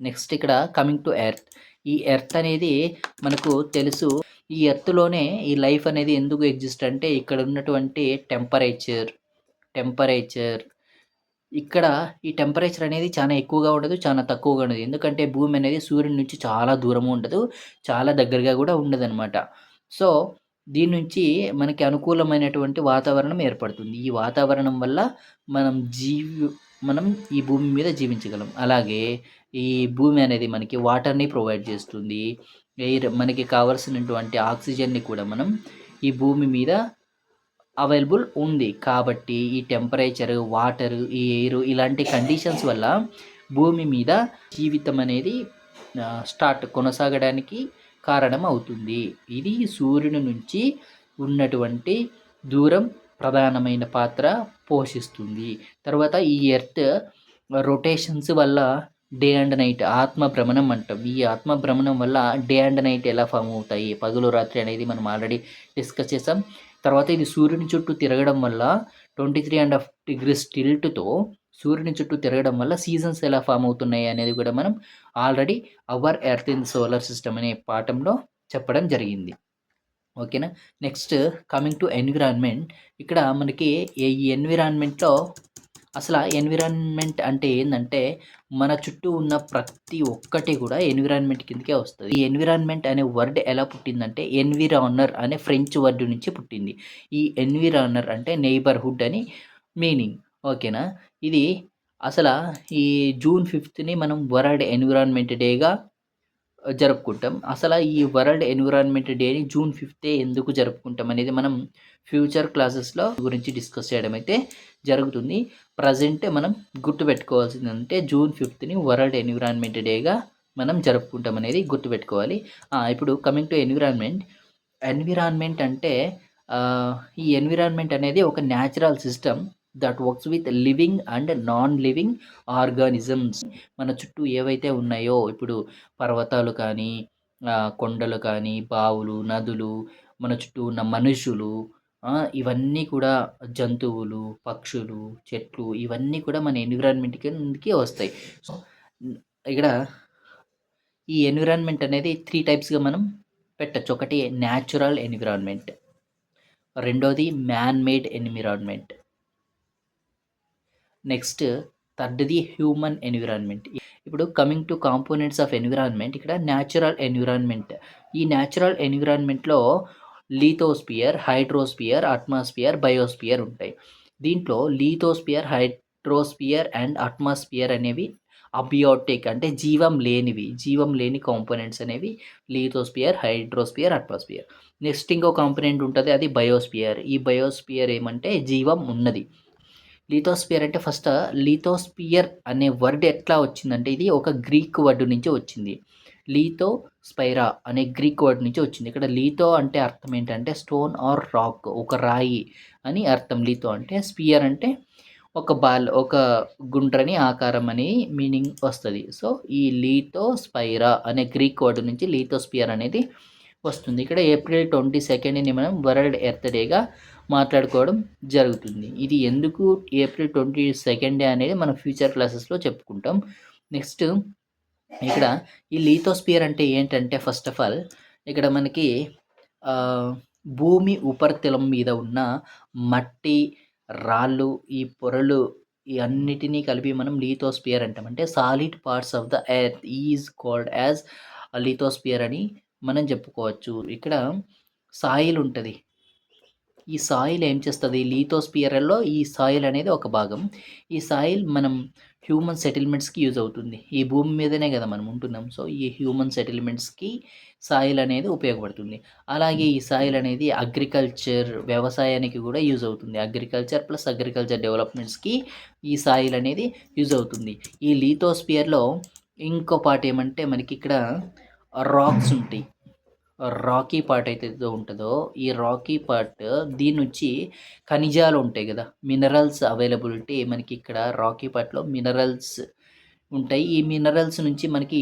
Next ఇక్కడ coming to earth. ఈ earth అనేది మనకు తెలుసు. ఈ ఎర్త్‌లోనే ఈ లైఫ్ అనేది ఎందుకు ఎగ్జిస్ట్ అంటే ఇక్కడ ఉన్నటువంటి టెంపరేచర్ ఇక్కడ ఈ టెంపరేచర్ అనేది చాలా ఎక్కువగా ఉండదు. చాలా తక్కువగా ఉండదు. ఎందుకంటే భూమి అనేది సూర్యుని నుంచి చాలా దూరము ఉండదు. చాలా దగ్గరగా కూడా ఉండదనమాట. సో, దీని నుంచి మనకి అనుకూలమైనటువంటి వాతావరణం ఏర్పడుతుంది. ఈ వాతావరణం వల్ల మనం మనం ఈ భూమి మీద జీవించగలం. అలాగే ఈ భూమి అనేది మనకి వాటర్‌ని ప్రొవైడ్ చేస్తుంది. మనకి కావాల్సినటువంటి ఆక్సిజన్‌ని కూడా మనం ఈ భూమి మీద అవైలబుల్ ఉంది. కాబట్టి ఈ టెంపరేచరు, వాటరు, ఈ ఎయిరు ఇలాంటి కండిషన్స్ వల్ల భూమి మీద జీవితం అనేది కొనసాగడానికి కారణం అవుతుంది. ఇది సూర్యుని నుంచి ఉన్నటువంటి దూరం ప్రధానమైన పాత్ర పోషిస్తుంది. తర్వాత ఈ ఎర్త్ రొటేషన్స్ వల్ల డే అండ్ నైట్ ఆత్మభ్రమణం అంటాం. ఈ ఆత్మభ్రమణం వల్ల డే అండ్ నైట్ ఎలా ఫార్మ్ అవుతాయి, పగలు రాత్రి అనేది మనం ఆల్రెడీ డిస్కస్ చేసాం. తర్వాత ఇది సూర్యుని చుట్టూ తిరగడం వల్ల 23.5 డిగ్రీస్ టిల్ట్‌తో సూర్యుని చుట్టూ తిరగడం వల్ల సీజన్స్ ఎలా ఫార్మ్ అవుతున్నాయి అనేది కూడా మనం already hour earth in solar system అనే పాఠంలో చెప్పడం జరిగింది. ఓకేనా. Next coming to environment. ఇక్కడ మనకి ఈ ఎన్విరాన్మెంట్‌లో అసలు ఎన్విరాన్మెంట్ అంటే ఏందంటే మన చుట్టూ ఉన్న ప్రతి ఒక్కటి కూడా ఎన్విరాన్మెంట్ కిందకే వస్తుంది. ఈ ఎన్విరాన్మెంట్ అనే వర్డ్ ఎలా పుట్టిందంటే ఎన్విరానర్ అనే ఫ్రెంచ్ వర్డ్ నుంచి పుట్టింది. ఈ ఎన్విరానర్ అంటే నైబర్హుడ్ అని మీనింగ్. ఓకేనా. ఇది అసలు ఈ జూన్ 5థ్‌ని మనం వరల్డ్ ఎన్విరాన్మెంట్ డేగా జరుపుకుంటాం. అసలు ఈ వరల్డ్ ఎన్విరాన్మెంట్ డేని జూన్ 5థే ఎందుకు జరుపుకుంటాం అనేది మనం ఫ్యూచర్ క్లాసెస్‌లో గురించి డిస్కస్ చేయడం అయితే జరుగుతుంది. ప్రజెంట్ మనం గుర్తుపెట్టుకోవాల్సిందంటే జూన్ 5థ్‌ని వరల్డ్ ఎన్విరాన్మెంట్ డేగా మనం జరుపుకుంటాం అనేది గుర్తుపెట్టుకోవాలి. ఇప్పుడు కమింగ్ టు ఎన్విరాన్మెంట్ అంటే ఈ ఎన్విరాన్మెంట్ అనేది ఒక natural system that works with living and non living organisms. మన చుట్టూ ఏవైతే ఉన్నాయో ఇప్పుడు పర్వతాలు కానీ, కొండలు కానీ, బావులు, నదులు, మన చుట్టూ ఉన్న మనుషులు, ఇవన్నీ కూడా జంతువులు, పక్షులు, చెట్లు ఇవన్నీ కూడా మన ఎన్విరాన్మెంట్ కిందకి వస్తాయి. సో, ఇక్కడ ఈ ఎన్విరాన్మెంట్ అనేది 3 టైప్స్‌గా మనం పెట్టొచ్చు. ఒకటి న్యాచురల్ ఎన్విరాన్మెంట్, రెండోది మ్యాన్ మేడ్ ఎన్విరాన్మెంట్, నెక్స్ట్ థర్డ్‌ది హ్యూమన్ ఎన్విరాన్మెంట్. ఇప్పుడు coming to components of environment. ఇక్కడ న్యాచురల్ ఎన్విరాన్మెంట్. ఈ న్యాచురల్ ఎన్విరాన్మెంట్‌లో లిథోస్ఫియర్, హైడ్రోస్ఫియర్, అట్మాస్ఫియర్, బయోస్ఫియర్ ఉంటాయి. దీంట్లో లిథోస్ఫియర్, హైడ్రోస్ఫియర్ అండ్ అట్మాస్ఫియర్ అనేవి అబియోటిక్ అంటే జీవం లేని కాంపోనెంట్స్ అనేవి లిథోస్ఫియర్, హైడ్రోస్ఫియర్, అట్మాస్ఫియర్. నెక్స్ట్ ఇంకో కాంపోనెంట్ ఉంటుంది, అది బయోస్ఫియర్. ఈ బయోస్ఫియర్ ఏమంటే జీవం ఉన్నది. లిథోస్ఫియర్ అంటే ఫస్ట్ లిథోస్ఫియర్ అనే వర్డ్ ఎట్లా వచ్చిందంటే ఇది ఒక గ్రీక్ వర్డ్ నుంచి వచ్చింది. లీతో స్పైరా అనే గ్రీక్ వర్డ్ నుంచి వచ్చింది. ఇక్కడ లీతో అంటే అర్థం ఏంటంటే స్టోన్ ఆర్ రాక్, ఒక రాయి అని అర్థం. లీతో అంటే స్పియర్ అంటే ఒక గుండ్రని ఆకారం అని మీనింగ్ వస్తుంది. సో ఈ లీతో స్పైరా అనే గ్రీక్ వర్డ్ నుంచి లిథోస్ఫియర్ అనేది వస్తుంది. ఇక్కడ ఏప్రిల్ 22ని మనం వరల్డ్ ఎర్త్ డేగా మాట్లాడుకోవడం జరుగుతుంది. ఇది ఎందుకు ఏప్రిల్ 22 అనేది మనం ఫ్యూచర్ క్లాసెస్లో చెప్పుకుంటాం. నెక్స్ట్ ఇక్కడ ఈ లిథోస్ఫియర్ అంటే ఏంటంటే ఫస్ట్ ఆఫ్ ఆల్ ఇక్కడ మనకి భూమి ఉపరితలం మీద ఉన్న మట్టి, రాళ్ళు, ఈ పొరలు ఈ అన్నిటినీ కలిపి మనం లిథోస్ఫియర్ అంటాం. అంటే solid parts of the earth is called as lithosphere అని మనం చెప్పుకోవచ్చు. ఇక్కడ సాయిల్ ఉంటుంది. ఈ సాయిల్ ఏం చేస్తుంది, లిథోస్ఫియర్లో ఈ సాయిల్ అనేది ఒక భాగం. ఈ సాయిల్ మనం హ్యూమన్ సెటిల్మెంట్స్కి యూజ్ అవుతుంది. ఈ భూమి మీదనే కదా మనం ఉంటున్నాం. సో ఈ హ్యూమన్ సెటిల్మెంట్స్కి సాయిల్ అనేది ఉపయోగపడుతుంది. అలాగే ఈ సాయిల్ అనేది వ్యవసాయానికి కూడా యూజ్ అవుతుంది. అగ్రికల్చర్ డెవలప్మెంట్స్కి ఈ సాయిల్ అనేది యూజ్ అవుతుంది. ఈ లిథోస్ఫియర్లో ఇంకో పార్ట్ ఏమంటే మనకి ఇక్కడ రాక్స్ ఉంటాయి. రాకీ పార్ట్ అయితే ఉంటుందో ఈ రాకీ పార్ట్ దీని నుంచి ఖనిజాలు ఉంటాయి కదా, మినరల్స్ అవైలబిలిటీ మనకి ఇక్కడ రాకీ పార్ట్లో మినరల్స్ ఉంటాయి. ఈ మినరల్స్ నుంచి మనకి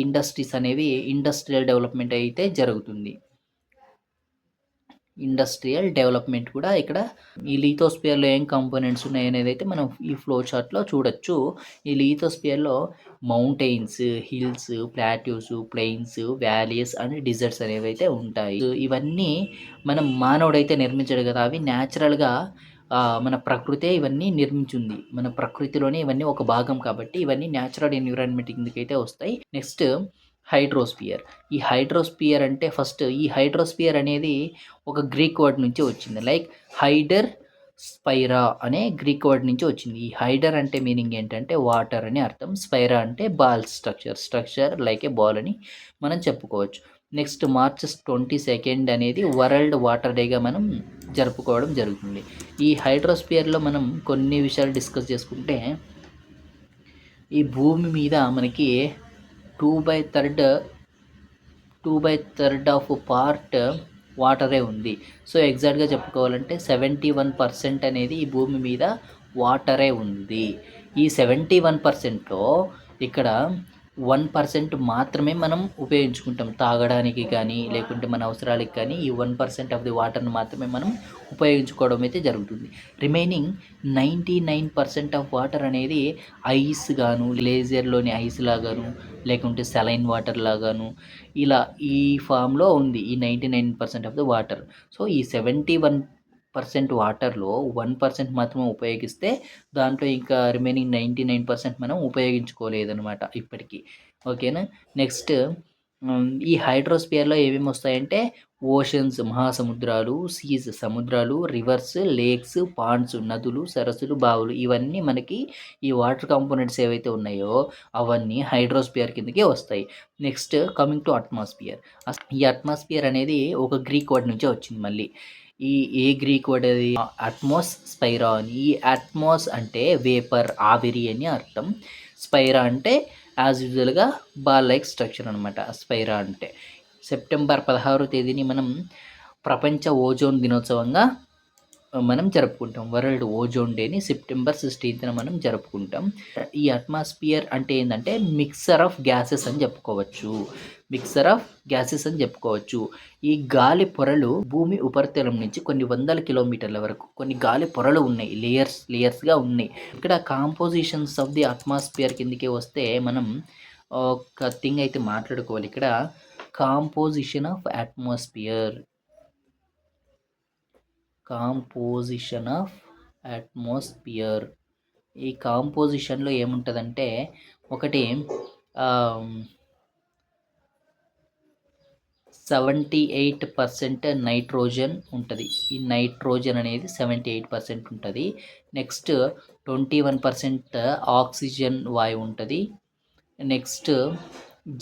ఇండస్ట్రియల్ డెవలప్మెంట్ అయితే జరుగుతుంది. ఇండస్ట్రియల్ డెవలప్మెంట్ కూడా ఇక్కడ ఈ లీథోస్పియర్లో ఏం కాంపోనెంట్స్ ఉన్నాయి అనేది అయితే మనం ఈ ఫ్లో చార్ట్లో చూడొచ్చు. ఈ లీథోస్పియర్లో mountains, hills, plateaus, plains, valleys and deserts అనేవి అయితే ఉంటాయి. ఇవన్నీ మనం మానవుడైతే నిర్మించాడు కదా, అవి న్యాచురల్గా మన ప్రకృతే ఇవన్నీ నిర్మించింది. మన ప్రకృతిలోనే ఇవన్నీ ఒక భాగం కాబట్టి ఇవన్నీ న్యాచురల్ ఎన్విరాన్మెంట్ కిందకైతే వస్తాయి. Next hydrosphere. ఈ హైడ్రోస్పియర్ అంటే ఫస్ట్ ఈ హైడ్రోస్పియర్ అనేది ఒక గ్రీక్ వర్డ్ నుంచి వచ్చింది. లైక్ హైడర్ స్పైరా అనే గ్రీక్ వర్డ్ నుంచి వచ్చింది. ఈ హైడర్ అంటే మీనింగ్ ఏంటంటే వాటర్ అని అర్థం. స్పైరా అంటే బాల్ స్ట్రక్చర్ లైక్ ఏ బాల్ అని మనం చెప్పుకోవచ్చు. నెక్స్ట్ మార్చ్ 22 అనేది వరల్డ్ వాటర్ డేగా మనం జరుపుకోవడం జరుగుతుంది. ఈ హైడ్రోస్పియర్లో మనం కొన్ని విషయాలు డిస్కస్ చేసుకుంటే, ఈ భూమి మీద మనకి 2/3 ఆఫ్ పార్ట్ వాటరే ఉంది. సో ఎగ్జాక్ట్గా చెప్పుకోవాలంటే 71% అనేది ఈ భూమి మీద వాటరే ఉంది. ఈ 71%లో ఇక్కడ 1% మాత్రమే మనం ఉపయోగించుకుంటాం తాగడానికి కానీ, లేకుంటే మన అవసరాలకు కానీ. ఈ 1% ఆఫ్ ది వాటర్ని మాత్రమే మనం ఉపయోగించుకోవడం అయితే జరుగుతుంది. రిమైనింగ్ 99% ఆఫ్ వాటర్ అనేది ఐస్ గాను, గ్లేజియర్లోని ఐస్ లాగాను, లేకుంటే సెలైన్ వాటర్ లాగాను, ఇలా ఈ ఫామ్లో ఉంది ఈ 99% ఆఫ్ ద వాటర్. సో ఈ 71% వాటర్లో 1% మాత్రమే ఉపయోగిస్తే, దాంట్లో ఇంకా రిమైనింగ్ 99% మనం ఉపయోగించుకోలేదనమాట ఇప్పటికీ. ఓకేనా. నెక్స్ట్ ఈ హైడ్రోస్పియర్లో ఏమేమి వస్తాయంటే ఓషన్స్ మహాసముద్రాలు, సీస్ సముద్రాలు, రివర్స్, లేక్స్, పాండ్స్ నదులు, సరస్సులు, బావులు, ఇవన్నీ మనకి ఈ వాటర్ కాంపోనెంట్స్ ఏవైతే ఉన్నాయో అవన్నీ హైడ్రోస్పియర్ కిందకే వస్తాయి. Next coming to atmosphere. ఈ అట్మాస్ఫియర్ అనేది ఒక గ్రీక్ వర్డ్ నుంచే వచ్చింది. మళ్ళీ ఏ గ్రీక్ వర్డ్ అది? అట్మాస్ స్పైరా అని. ఈ అట్మాస్ అంటే వేపర్, ఆవిరి అని అర్థం. స్పైరా అంటే యాజ్ యూజువల్గా బాల్ లైక్ స్ట్రక్చర్ అనమాట స్పైరా అంటే. సెప్టెంబర్ 16వ తేదీని మనం ప్రపంచ ఓజోన్ దినోత్సవంగా మనం జరుపుకుంటాం. వరల్డ్ ఓజోన్ డేని సెప్టెంబర్ 16న మనం జరుపుకుంటాం. ఈ అట్మాస్ఫియర్ అంటే ఏంటంటే మిక్సర్ ఆఫ్ గ్యాసెస్ అని చెప్పుకోవచ్చు. ఈ గాలి పొరలు భూమి ఉపరితలం నుంచి కొన్ని వందల కిలోమీటర్ల వరకు కొన్ని గాలి పొరలు ఉన్నాయి. లేయర్స్గా ఉన్నాయి. ఇక్కడ కాంపోజిషన్స్ ఆఫ్ ది అట్మాస్ఫియర్ కిందకి వస్తే మనం ఒక థింగ్ అయితే మాట్లాడుకోవాలి. ఇక్కడ కాంపోజిషన్ ఆఫ్ అట్మాస్ఫియర్. ఈ కాంపోజిషన్లో ఏముంటుందంటే, ఒకటి 78% నైట్రోజన్ ఉంటుంది. ఈ నైట్రోజన్ అనేది 78% ఉంటుంది. నెక్స్ట్ 21% ఆక్సిజన్ వాయువు ఉంటుంది. నెక్స్ట్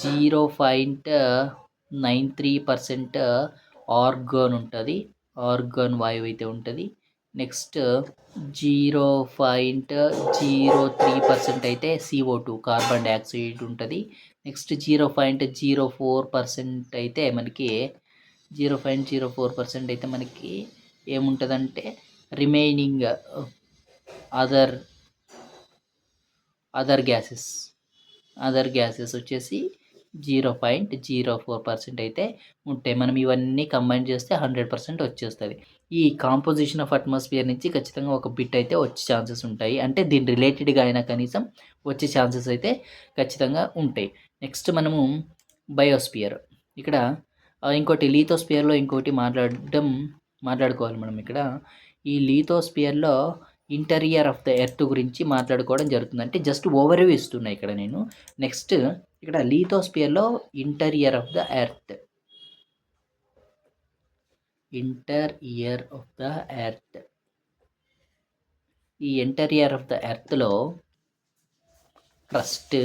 0.93% ఆర్గాన్ ఉంటుంది. ఆర్గాన్ వాయువు అయితే ఉంటుంది. నెక్స్ట్ 0.03% అయితే CO2 కార్బన్ డైఆక్సైడ్ ఉంటుంది. నెక్స్ట్ 0.04% అయితే మనకి 0.04% అయితే మనకి ఏముంటుందంటే రిమైనింగ్ అదర్ గ్యాసెస్ వచ్చేసి 0.04% అయితే ఉంటాయి. మనం ఇవన్నీ కంబైన్ చేస్తే 100% వచ్చేస్తుంది. ఈ కాంపోజిషన్ ఆఫ్ అట్మాస్ఫియర్ నుంచి ఖచ్చితంగా ఒక బిట్ అయితే వచ్చే ఛాన్సెస్ ఉంటాయి. అంటే దీని రిలేటెడ్గా అయినా కనీసం వచ్చే ఛాన్సెస్ అయితే ఖచ్చితంగా ఉంటాయి. నెక్స్ట్ మనము బయోస్పియర్. ఇక్కడ ఇంకోటి లీథోస్పియర్లో ఇంకోటి మాట్లాడుకోవాలి మనం. ఇక్కడ ఈ లీథోస్పియర్లో ఇంటీరియర్ ఆఫ్ ద ఎర్త్ గురించి మాట్లాడుకోవడం జరుగుతుంది. అంటే జస్ట్ ఓవర్వ్యూ ఇస్తున్నాయి ఇక్కడ నేను. నెక్స్ట్ ఇక్కడ లీథోస్పియర్లో ఇంటీరియర్ ఆఫ్ ద ఎర్త్. ఈ ఇంటీరియర్ ఆఫ్ ద ఎర్త్లో క్రస్ట్,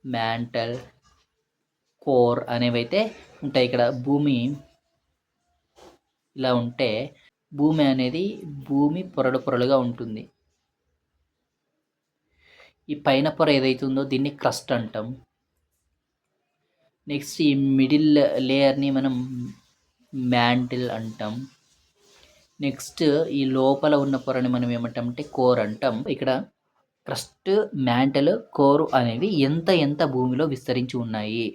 మ్యాంటల్, కోర్ అనేవి అయితే ఉంటాయి. ఇక్కడ భూమి ఇలా ఉంటే భూమి అనేది పొరలుగా ఉంటుంది. ఈ పైన పొర ఏదైతే ఉందో దీన్ని క్రస్ట్ అంటాం. నెక్స్ట్ ఈ మిడిల్ లేయర్ని మనం మ్యాంటిల్ అంటాం. నెక్స్ట్ ఈ లోపల ఉన్న పొరని మనం ఏమంటామంటే కోర్ అంటాం. ఇక్కడ క్రస్ట్, మ్యాంటల్, కోర్ అనేవి ఎంత భూమిలో విస్తరించి ఉన్నాయి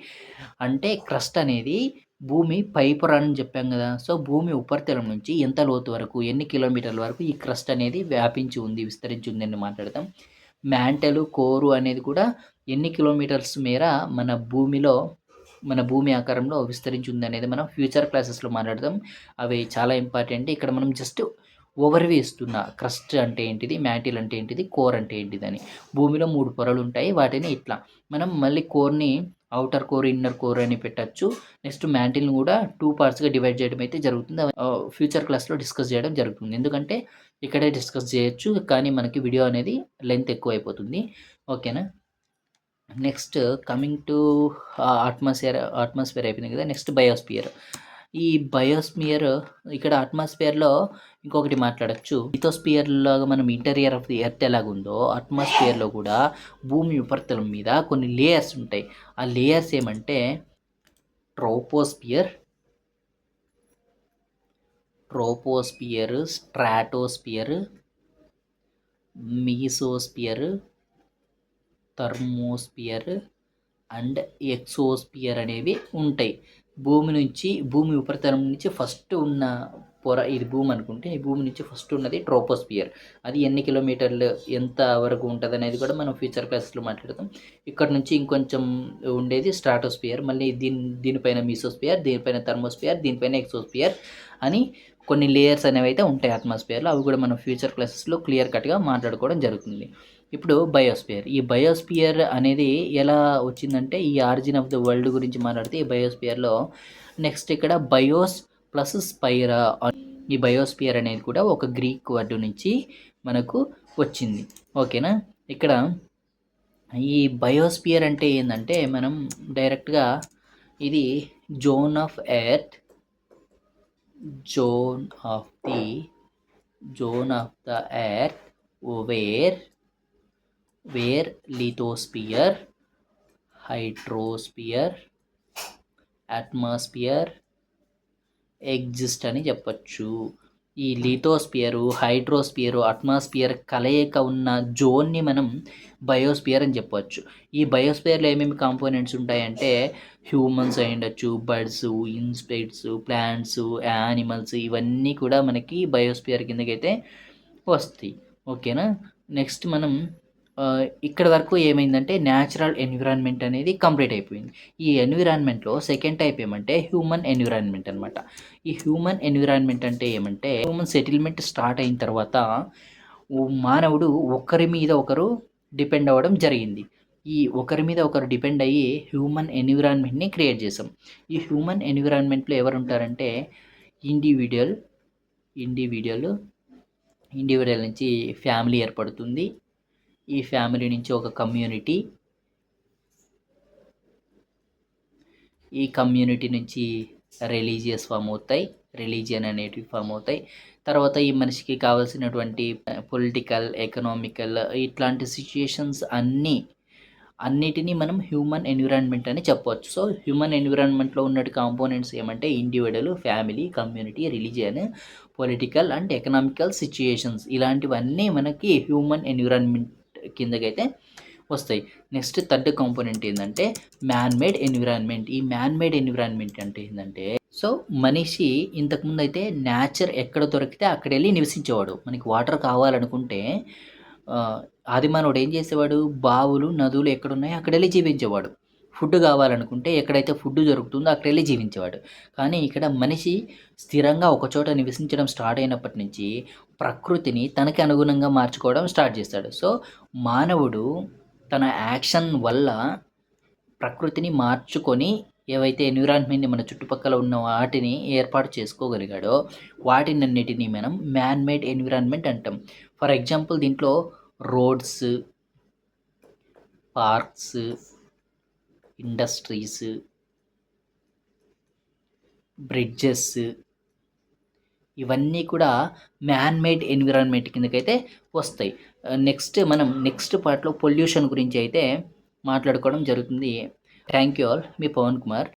అంటే, క్రస్ట్ అనేది భూమి పైపొర అని చెప్పాం కదా! సో, భూమి ఉపరితలం నుంచి ఎంత లోతు వరకు, ఎన్ని కిలోమీటర్ల వరకు ఈ క్రస్ట్ అనేది వ్యాపించి ఉంది, విస్తరించి ఉందని మాట్లాడతాం. మ్యాంటెలు, కోరు అనేది కూడా ఎన్ని కిలోమీటర్స్ మేర మన భూమి ఆకారంలో విస్తరించి ఉందనేది మనం ఫ్యూచర్ క్లాసెస్‌లో మాట్లాడదాం. అవి చాలా ఇంపార్టెంట్. ఇక్కడ మనం జస్ట్ ఓవర్‌వ్యూ ఇస్తున్నా. క్రస్ట్ అంటే ఏంటిది? మ్యాంటిల్ అంటే ఏంటిది? కోర్ అంటే ఏంటిదని. భూమిలో 3 పొరలుంటాయి. వాటిని ఇట్లా మనం మళ్ళీ కోర్‌ని ఔటర్ కోర్, ఇన్నర్ కోర్ అని పెట్టొచ్చు. నెక్స్ట్ మ్యాంటిల్‌ని కూడా 2 పార్ట్స్‌గా డివైడ్ చేయడం అయితే జరుగుతుంది. ఫ్యూచర్ క్లాస్‌లో డిస్కస్ చేయడం జరుగుతుంది. ఎందుకంటే ఇక్కడే డిస్కస్ చేయొచ్చు. కానీ మనకి వీడియో అనేది లెంత్ ఎక్కువైపోతుంది. ఓకేనా? నెక్స్ట్ కమింగ్ టు అట్మాస్ఫియర్ అయిపోయింది కదా! Next biosphere. ఈ బయోస్ఫియర్ ఇక్కడ అట్మాస్ఫియర్‌లో ఇంకొకటి మాట్లాడొచ్చు. లిథోస్ఫియర్ లాగా మనం ఇంటీరియర్ ఆఫ్ ది ఎర్త్ ఎలాగుందో అట్మాస్ఫియర్‌లో కూడా భూమి ఉపరితలం మీద కొన్ని లేయర్స్ ఉంటాయి. ఆ లేయర్స్ ఏమంటే ట్రోపోస్ఫియర్, స్ట్రాటోస్ఫియర్, మీసోస్ఫియర్, థర్మోస్ఫియర్ అండ్ ఎక్సోస్ఫియర్ అనేవి ఉంటాయి. భూమి ఉపరితలం నుంచి ఫస్ట్ ఉన్న పొర ఇది భూమి అనుకుంటే, ఈ భూమి నుంచి ఫస్ట్ ఉన్నది ట్రోపోస్ఫియర్. అది ఎన్ని కిలోమీటర్లు ఎంత వరకు ఉంటదనేది కూడా మనం ఫ్యూచర్ క్లాసెస్‌లో మాట్లాడతాం. ఇక్కడ నుంచి ఇంకొంచెం ఉండేది స్ట్రాటోస్ఫియర్. మళ్ళీ దీనిపైన మీసోస్ఫియర్, దీనిపైన థర్మోస్ఫియర్, దీనిపైన ఎక్సోస్ఫియర్ అని కొన్ని లేయర్స్ అనేవైతే ఉంటాయి అట్మాస్ఫియర్‌లో. అవి కూడా మనం ఫ్యూచర్ క్లాసెస్‌లో క్లియర్ కట్‌గా మాట్లాడుకోవడం జరుగుతుంది. ఇప్పుడు బయోస్ఫియర్. ఈ బయోస్ఫియర్ అనేది ఎలా వచ్చిందంటే, ఈ ఆరిజిన్ ఆఫ్ ద వరల్డ్ గురించి మాట్లాడితే ఈ బయోస్ఫియర్‌లో నెక్స్ట్ ఇక్కడ బయోస్ ప్లస్ స్పైరా, ఈ బయోస్ఫియర్ అనేది కూడా ఒక గ్రీక్ వర్డ్ నుంచి మనకు వచ్చింది. ఓకేనా? ఇక్కడ ఈ బయోస్ఫియర్ అంటే ఏందంటే, మనం డైరెక్ట్‌గా ఇది zone of the earth where lithosphere, hydrosphere, atmosphere exist అని చెప్పొచ్చు. ఈ లిథోస్ఫియరు, హైడ్రోస్ఫియరు, అట్మాస్ఫియర్ కలయిక ఉన్న జోన్ని మనం బయోస్ఫియర్ అని చెప్పొచ్చు. ఈ బయోస్ఫియర్‌లో ఏమేమి కాంపోనెంట్స్ ఉంటాయంటే హ్యూమన్స్ అయ్యుండొచ్చు, బర్డ్స్, ఇన్సెక్ట్స్, ప్లాంట్స్, యానిమల్స్ ఇవన్నీ కూడా మనకి బయోస్ఫియర్ కిందకైతే వస్తాయి. ఓకేనా? నెక్స్ట్ మనం ఇక్కడి వరకు ఏమైందంటే న్యాచురల్ ఎన్విరాన్మెంట్ అనేది కంప్లీట్ అయిపోయింది. ఈ ఎన్విరాన్మెంట్‌లో సెకండ్ టైప్ ఏమంటే హ్యూమన్ ఎన్విరాన్మెంట్ అనమాట. ఈ హ్యూమన్ ఎన్విరాన్మెంట్ అంటే ఏమంటే, హ్యూమన్ సెటిల్మెంట్ స్టార్ట్ అయిన తర్వాత మానవుడు ఒకరి మీద ఒకరు డిపెండ్ అవ్వడం జరిగింది. ఈ ఒకరి మీద ఒకరు డిపెండ్ అయ్యి హ్యూమన్ ఎన్విరాన్మెంట్‌ని క్రియేట్ చేసాం. ఈ హ్యూమన్ ఎన్విరాన్మెంట్‌లో ఎవరుంటారంటే ఇండివిడ్యువల్ నుంచి ఫ్యామిలీ ఏర్పడుతుంది. ఈ ఫ్యామిలీ నుంచి ఒక కమ్యూనిటీ, ఈ కమ్యూనిటీ నుంచి రిలీజియన్ అనేటివి ఫామ్ అవుతాయి. తర్వాత ఈ మనిషికి కావాల్సినటువంటి పొలిటికల్, ఎకనామికల్ ఇట్లాంటి సిచ్యుయేషన్స్ అన్నిటినీ మనం హ్యూమన్ ఎన్విరాన్మెంట్ అని చెప్పవచ్చు. సో, హ్యూమన్ ఎన్విరాన్మెంట్‌లో ఉన్నటి కాంపోనెంట్స్ ఏమంటే individual, family, community, religion, political and economical situations ఇలాంటివన్నీ మనకి హ్యూమన్ ఎన్విరాన్మెంట్ కిందకైతే వస్తాయి. నెక్స్ట్ థర్డ్ కాంపోనెంట్ ఏందంటే మ్యాన్ మేడ్ ఎన్విరాన్మెంట్. ఈ మ్యాన్ మేడ్ ఎన్విరాన్మెంట్ అంటే ఏందంటే, సో మనిషి ఇంతకుముందు అయితే నేచర్ ఎక్కడ దొరికితే అక్కడెళ్ళి నివసించేవాడు. మనకి వాటర్ కావాలనుకుంటే ఆదిమానవుడు ఏం చేసేవాడు? బావులు, నదులు ఎక్కడున్నాయో అక్కడెళ్ళి జీవించేవాడు. ఫుడ్ కావాలనుకుంటే ఎక్కడైతే ఫుడ్ దొరుకుతుందో అక్కడెళ్ళి జీవించేవాడు. కానీ ఇక్కడ మనిషి స్థిరంగా ఒకచోట నివసించడం స్టార్ట్ అయినప్పటి నుంచి ప్రకృతిని తనకి అనుగుణంగా మార్చుకోవడం స్టార్ట్ చేస్తాడు. సో, మానవుడు తన యాక్షన్ వల్ల ప్రకృతిని మార్చుకొని ఏవైతే ఎన్విరాన్మెంట్‌ని మన చుట్టుపక్కల ఉన్న వాటిని ఏర్పాటు చేసుకోగలిగాడో వాటినన్నిటిని మనం మ్యాన్ మేడ్ ఎన్విరాన్మెంట్ అంటాం. ఫర్ ఎగ్జాంపుల్ దీంట్లో రోడ్స్, పార్క్స్, ఇండస్ట్రీస్, బ్రిడ్జెస్ ఇవన్నీ కూడా మ్యాన్ మేడ్ ఎన్విరాన్మెంట్ కిందకైతే వస్తాయి. నెక్స్ట్ పార్ట్‌లో పొల్యూషన్ గురించి అయితే మాట్లాడుకోవడం జరుగుతుంది. Thank you all. మీ పవన్ కుమార్.